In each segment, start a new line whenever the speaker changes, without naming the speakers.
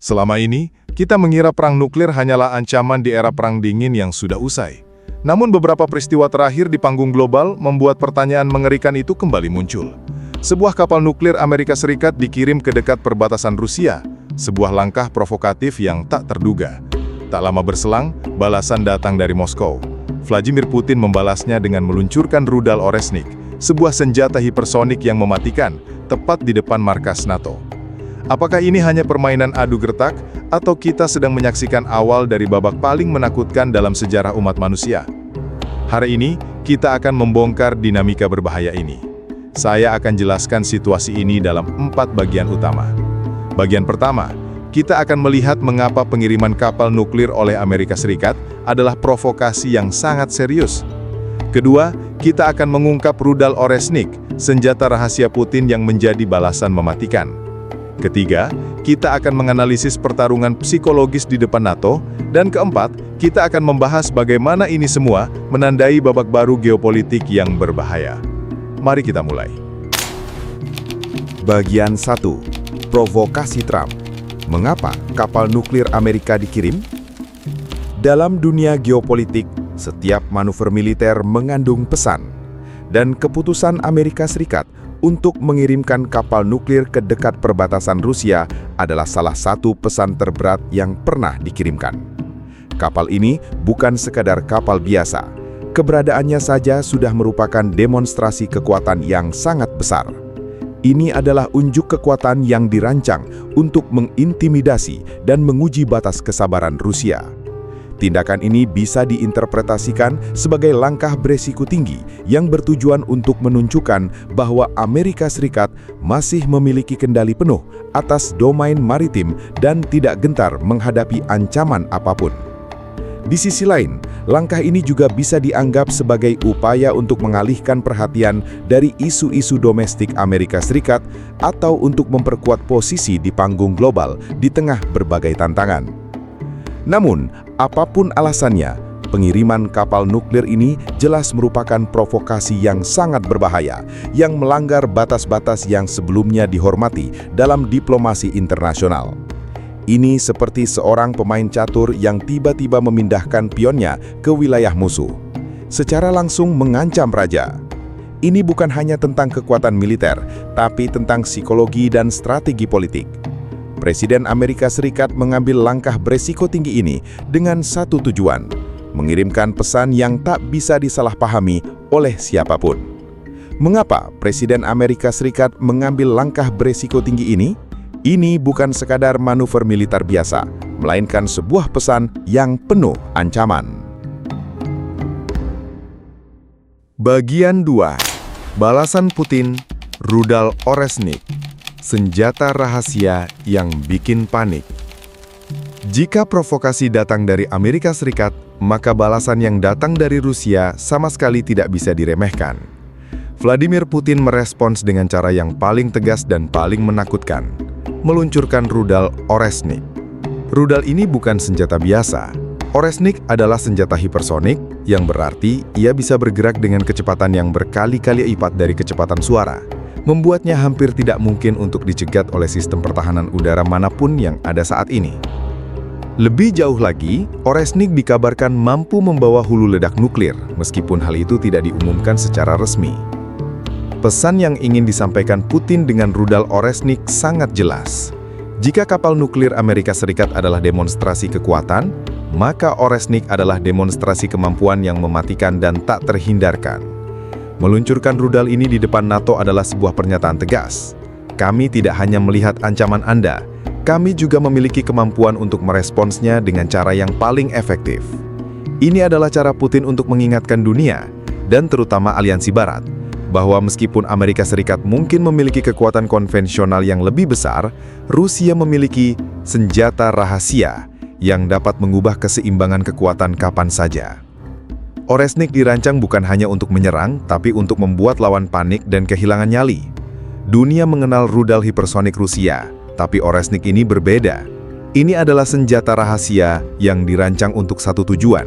Selama ini, kita mengira perang nuklir hanyalah ancaman di era perang dingin yang sudah usai. Namun beberapa peristiwa terakhir di panggung global membuat pertanyaan mengerikan itu kembali muncul. Sebuah kapal nuklir Amerika Serikat dikirim ke dekat perbatasan Rusia, sebuah langkah provokatif yang tak terduga. Tak lama berselang, balasan datang dari Moskow. Vladimir Putin membalasnya dengan meluncurkan rudal Oresnik, sebuah senjata hipersonik yang mematikan, tepat di depan markas NATO. Apakah ini hanya permainan adu gertak, atau kita sedang menyaksikan awal dari babak paling menakutkan dalam sejarah umat manusia? Hari ini, kita akan membongkar dinamika berbahaya ini. Saya akan jelaskan situasi ini dalam 4 bagian utama. Bagian pertama, kita akan melihat mengapa pengiriman kapal nuklir oleh Amerika Serikat adalah provokasi yang sangat serius. Kedua, kita akan mengungkap rudal Oresnik, senjata rahasia Putin yang menjadi balasan mematikan. Ketiga, kita akan menganalisis pertarungan psikologis di depan NATO. Dan keempat, kita akan membahas bagaimana ini semua menandai babak baru geopolitik yang berbahaya. Mari kita mulai.
Bagian 1. Provokasi Trump. Mengapa kapal nuklir Amerika dikirim? Dalam dunia geopolitik, setiap manuver militer mengandung pesan. Dan keputusan Amerika Serikat untuk mengirimkan kapal nuklir ke dekat perbatasan Rusia adalah salah satu pesan terberat yang pernah dikirimkan. Kapal ini bukan sekadar kapal biasa. Keberadaannya saja sudah merupakan demonstrasi kekuatan yang sangat besar. Ini adalah unjuk kekuatan yang dirancang untuk mengintimidasi dan menguji batas kesabaran Rusia. Tindakan ini bisa diinterpretasikan sebagai langkah beresiko tinggi yang bertujuan untuk menunjukkan bahwa Amerika Serikat masih memiliki kendali penuh atas domain maritim dan tidak gentar menghadapi ancaman apapun. Di sisi lain, langkah ini juga bisa dianggap sebagai upaya untuk mengalihkan perhatian dari isu-isu domestik Amerika Serikat atau untuk memperkuat posisi di panggung global di tengah berbagai tantangan. Namun, apapun alasannya, pengiriman kapal nuklir ini jelas merupakan provokasi yang sangat berbahaya, yang melanggar batas-batas yang sebelumnya dihormati dalam diplomasi internasional. Ini seperti seorang pemain catur yang tiba-tiba memindahkan pionnya ke wilayah musuh, secara langsung mengancam raja. Ini bukan hanya tentang kekuatan militer, tapi tentang psikologi dan strategi politik. Presiden Amerika Serikat mengambil langkah beresiko tinggi ini dengan satu tujuan, mengirimkan pesan yang tak bisa disalahpahami oleh siapapun. Mengapa Presiden Amerika Serikat mengambil langkah beresiko tinggi ini? Ini bukan sekadar manuver militer biasa, melainkan sebuah pesan yang penuh ancaman.
Bagian 2. Balasan Putin, rudal Oresnik, senjata rahasia yang bikin panik. Jika provokasi datang dari Amerika Serikat, maka balasan yang datang dari Rusia sama sekali tidak bisa diremehkan. Vladimir Putin merespons dengan cara yang paling tegas dan paling menakutkan, meluncurkan rudal Oresnik. Rudal ini bukan senjata biasa. Oresnik adalah senjata hipersonik, yang berarti ia bisa bergerak dengan kecepatan yang berkali-kali lipat dari kecepatan suara, membuatnya hampir tidak mungkin untuk dicegat oleh sistem pertahanan udara manapun yang ada saat ini. Lebih jauh lagi, Oresnik dikabarkan mampu membawa hulu ledak nuklir, meskipun hal itu tidak diumumkan secara resmi. Pesan yang ingin disampaikan Putin dengan rudal Oresnik sangat jelas. Jika kapal nuklir Amerika Serikat adalah demonstrasi kekuatan, maka Oresnik adalah demonstrasi kemampuan yang mematikan dan tak terhindarkan. Meluncurkan rudal ini di depan NATO adalah sebuah pernyataan tegas. Kami tidak hanya melihat ancaman Anda, kami juga memiliki kemampuan untuk meresponsnya dengan cara yang paling efektif. Ini adalah cara Putin untuk mengingatkan dunia, dan terutama aliansi Barat, bahwa meskipun Amerika Serikat mungkin memiliki kekuatan konvensional yang lebih besar, Rusia memiliki senjata rahasia yang dapat mengubah keseimbangan kekuatan kapan saja. Oresnik dirancang bukan hanya untuk menyerang, tapi untuk membuat lawan panik dan kehilangan nyali. Dunia mengenal rudal hipersonik Rusia, tapi Oresnik ini berbeda. Ini adalah senjata rahasia yang dirancang untuk satu tujuan,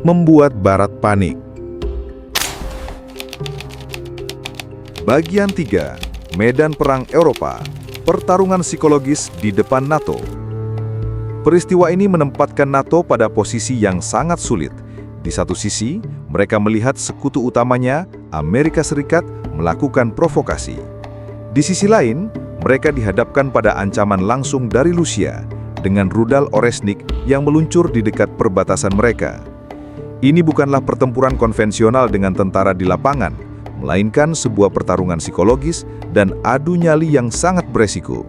membuat Barat panik. Bagian 3. Medan Perang Eropa. Pertarungan psikologis di depan NATO.
Peristiwa ini menempatkan NATO pada posisi yang sangat sulit. Di satu sisi, mereka melihat sekutu utamanya, Amerika Serikat, melakukan provokasi. Di sisi lain, mereka dihadapkan pada ancaman langsung dari Rusia dengan rudal Oresnik yang meluncur di dekat perbatasan mereka. Ini bukanlah pertempuran konvensional dengan tentara di lapangan, melainkan sebuah pertarungan psikologis dan adu nyali yang sangat beresiko.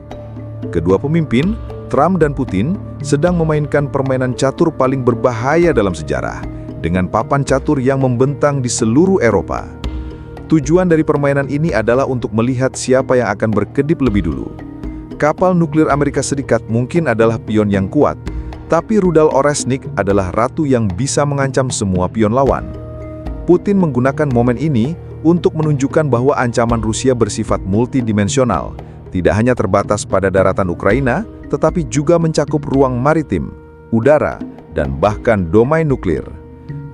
Kedua pemimpin, Trump dan Putin, sedang memainkan permainan catur paling berbahaya dalam sejarah, dengan papan catur yang membentang di seluruh Eropa. Tujuan dari permainan ini adalah untuk melihat siapa yang akan berkedip lebih dulu. Kapal nuklir Amerika Serikat mungkin adalah pion yang kuat, tapi rudal Oresnik adalah ratu yang bisa mengancam semua pion lawan. Putin menggunakan momen ini untuk menunjukkan bahwa ancaman Rusia bersifat multidimensional, tidak hanya terbatas pada daratan Ukraina, tetapi juga mencakup ruang maritim, udara, dan bahkan domain nuklir.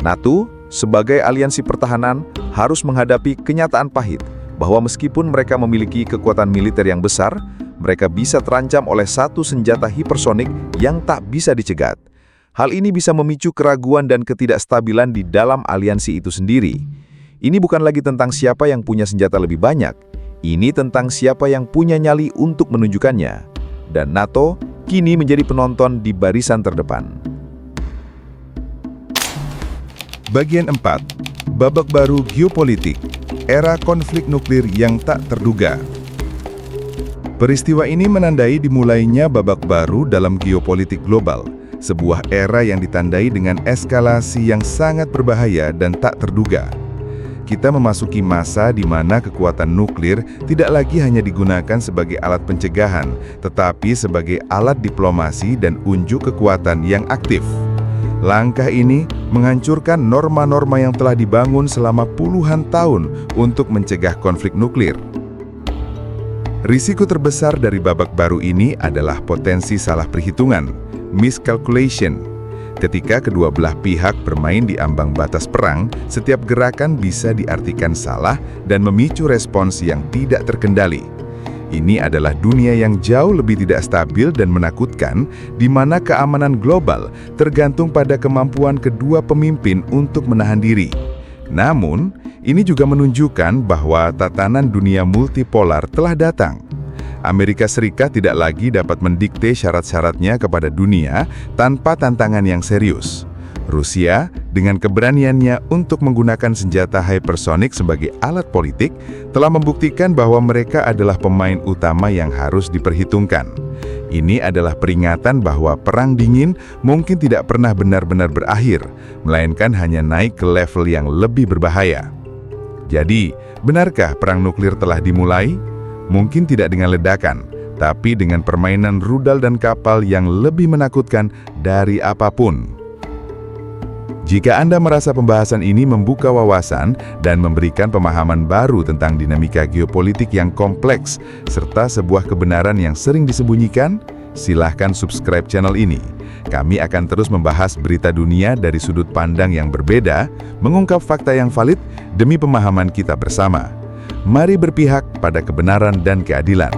NATO, sebagai aliansi pertahanan, harus menghadapi kenyataan pahit bahwa meskipun mereka memiliki kekuatan militer yang besar, mereka bisa terancam oleh satu senjata hipersonik yang tak bisa dicegat. Hal ini bisa memicu keraguan dan ketidakstabilan di dalam aliansi itu sendiri. Ini bukan lagi tentang siapa yang punya senjata lebih banyak, ini tentang siapa yang punya nyali untuk menunjukkannya. Dan NATO kini menjadi penonton di barisan terdepan.
Bagian 4. Babak baru geopolitik, era konflik nuklir yang tak terduga. Peristiwa ini menandai dimulainya babak baru dalam geopolitik global, sebuah era yang ditandai dengan eskalasi yang sangat berbahaya dan tak terduga. Kita memasuki masa di mana kekuatan nuklir tidak lagi hanya digunakan sebagai alat pencegahan, tetapi sebagai alat diplomasi dan unjuk kekuatan yang aktif. Langkah ini menghancurkan norma-norma yang telah dibangun selama puluhan tahun untuk mencegah konflik nuklir. Risiko terbesar dari babak baru ini adalah potensi salah perhitungan, miscalculation. Ketika kedua belah pihak bermain di ambang batas perang, setiap gerakan bisa diartikan salah dan memicu respons yang tidak terkendali. Ini adalah dunia yang jauh lebih tidak stabil dan menakutkan, di mana keamanan global tergantung pada kemampuan kedua pemimpin untuk menahan diri. Namun, ini juga menunjukkan bahwa tatanan dunia multipolar telah datang. Amerika Serikat tidak lagi dapat mendikte syarat-syaratnya kepada dunia tanpa tantangan yang serius. Rusia, dengan keberaniannya untuk menggunakan senjata hypersonik sebagai alat politik, telah membuktikan bahwa mereka adalah pemain utama yang harus diperhitungkan. Ini adalah peringatan bahwa perang dingin mungkin tidak pernah benar-benar berakhir, melainkan hanya naik ke level yang lebih berbahaya. Jadi, benarkah perang nuklir telah dimulai? Mungkin tidak dengan ledakan, tapi dengan permainan rudal dan kapal yang lebih menakutkan dari apapun. Jika Anda merasa pembahasan ini membuka wawasan dan memberikan pemahaman baru tentang dinamika geopolitik yang kompleks, serta sebuah kebenaran yang sering disembunyikan, silahkan subscribe channel ini. Kami akan terus membahas berita dunia dari sudut pandang yang berbeda, mengungkap fakta yang valid demi pemahaman kita bersama. Mari berpihak pada kebenaran dan keadilan.